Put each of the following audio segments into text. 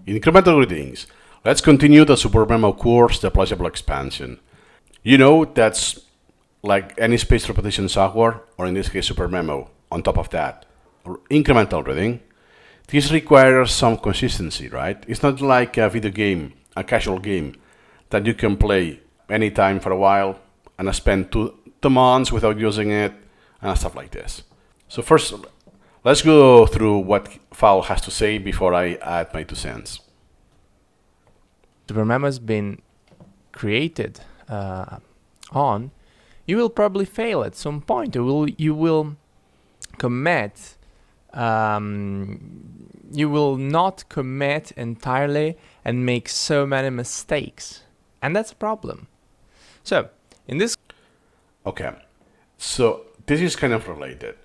Incremental greetings. Let's continue the Supermemo course, the Pleasurable expansion. You know that's like any spaced repetition software, or in this case Supermemo, on top of that, or incremental reading. This requires some consistency, right? It's not like a video game, a casual game, that you can play anytime for a while and spend two months without using it and stuff like this. So first, let's go through what Fowl has to say before I add my 2 cents. Supermemo has been created on, you will probably fail at some point. You will commit. You will not commit entirely and make so many mistakes, and that's a problem. So in this, Okay, so this is kind of related.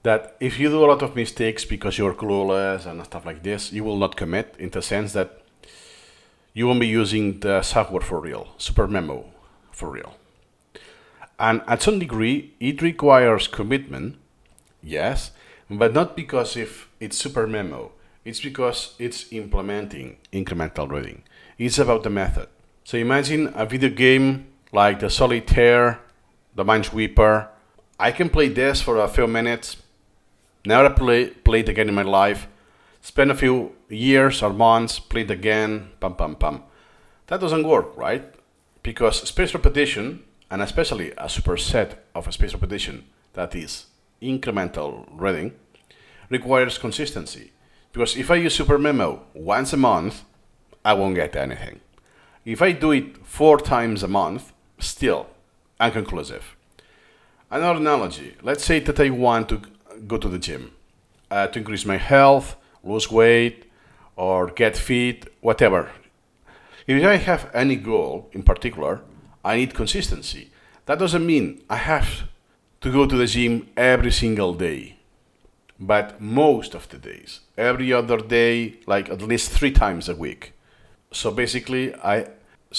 That if you do a lot of mistakes because you're clueless and stuff like this, you will not commit in the sense that you won't be using the software for real, Supermemo for real. And at some degree, it requires commitment, yes, but not because if it's Supermemo, it's because it's implementing incremental reading. It's about the method. So imagine a video game like the Solitaire, the Minesweeper. I can play this for a few minutes, never play it again in my life, spend a few years or months, play it again, pam pam pam. That doesn't work, right? Because spaced repetition, and especially a superset of a spaced repetition that is incremental reading, requires consistency. Because if I use Supermemo once a month, I won't get anything. If I do it 4 times a month, still inconclusive. Another analogy, let's say that I want to go to the gym to increase my health, lose weight, or get fit, whatever. If I have any goal in particular, I need consistency. That doesn't mean I have to go to the gym every single day, but most of the days, every other day, like at least 3 times a week. So basically,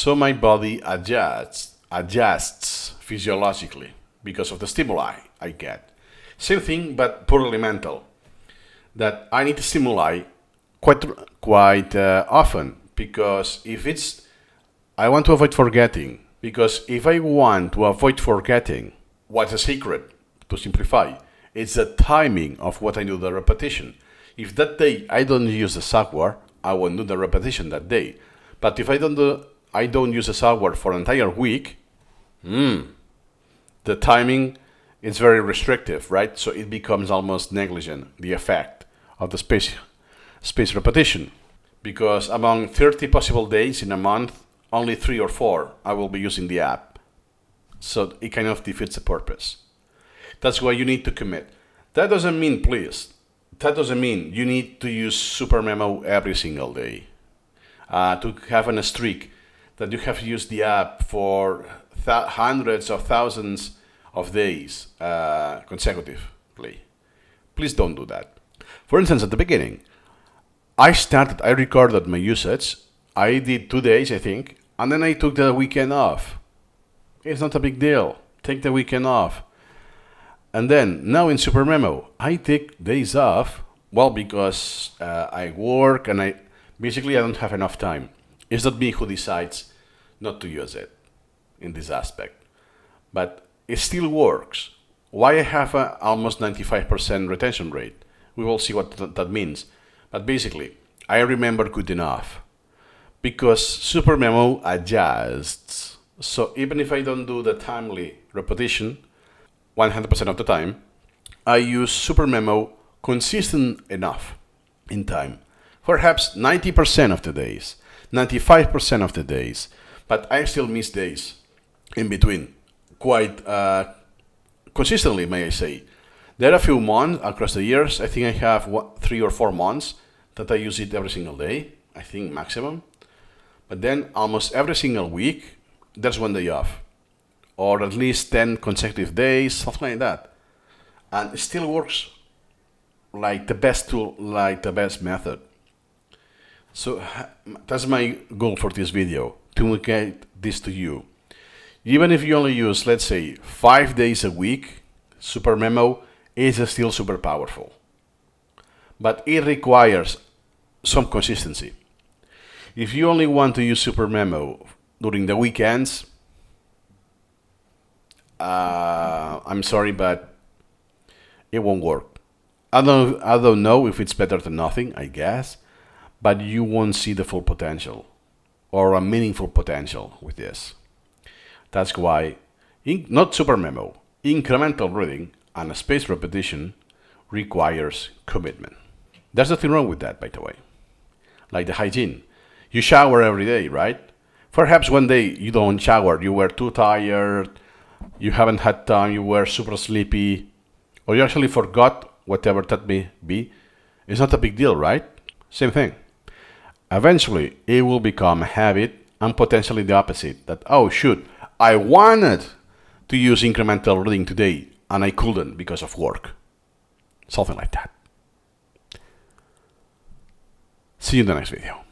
my body adjusts physiologically because of the stimuli I get. Same thing, but purely mental. That I need stimuli quite often, because I want to avoid forgetting. Because if I want to avoid forgetting, what's the secret? To simplify, it's the timing of what I do the repetition. If that day I don't use the software, I won't do the repetition that day. But if I don't use the software for an entire week, the timing is very restrictive, right? So it becomes almost negligent, the effect of the space repetition. Because among 30 possible days in a month, only 3 or 4 I will be using the app. So it kind of defeats the purpose. That's why you need to commit. That doesn't mean you need to use Supermemo every single day. To have a streak that you have used the app for hundreds of thousands of days consecutively. Please don't do that. For instance, at the beginning, I recorded my usage. I did 2 days, I think, and then I took the weekend off. It's not a big deal. Take the weekend off. And then, now in Supermemo, I take days off, well, because I work and I don't have enough time. It's not me who decides not to use it in this aspect. But it still works. Why I have almost 95% retention rate? We will see what that means. But basically, I remember good enough. Because Supermemo adjusts. So even if I don't do the timely repetition 100% of the time, I use Supermemo consistent enough in time. Perhaps 90% of the days, 95% of the days, but I still miss days in between, quite consistently, may I say. There are a few months across the years. I think I have 3 or 4 months that I use it every single day, I think maximum. But then almost every single week, there's 1 day off, or at least 10 consecutive days, something like that. And it still works like the best tool, like the best method. So that's my goal for this video, to communicate this to you. Even if you only use, let's say, 5 days a week, Supermemo is still super powerful. But it requires some consistency. If you only want to use Supermemo during the weekends, I'm sorry, but it won't work. I don't know if it's better than nothing, I guess, but you won't see the full potential or a meaningful potential with this. That's why, not Supermemo, incremental reading and a spaced repetition requires commitment. There's nothing wrong with that, by the way. Like the hygiene. You shower every day, right? Perhaps one day you don't shower, you were too tired, you haven't had time, you were super sleepy, or you actually forgot, whatever that may be. It's not a big deal, right? Same thing. Eventually, it will become a habit and potentially the opposite. That, oh shoot, I wanted to use incremental reading today and I couldn't because of work. Something like that. See you in the next video.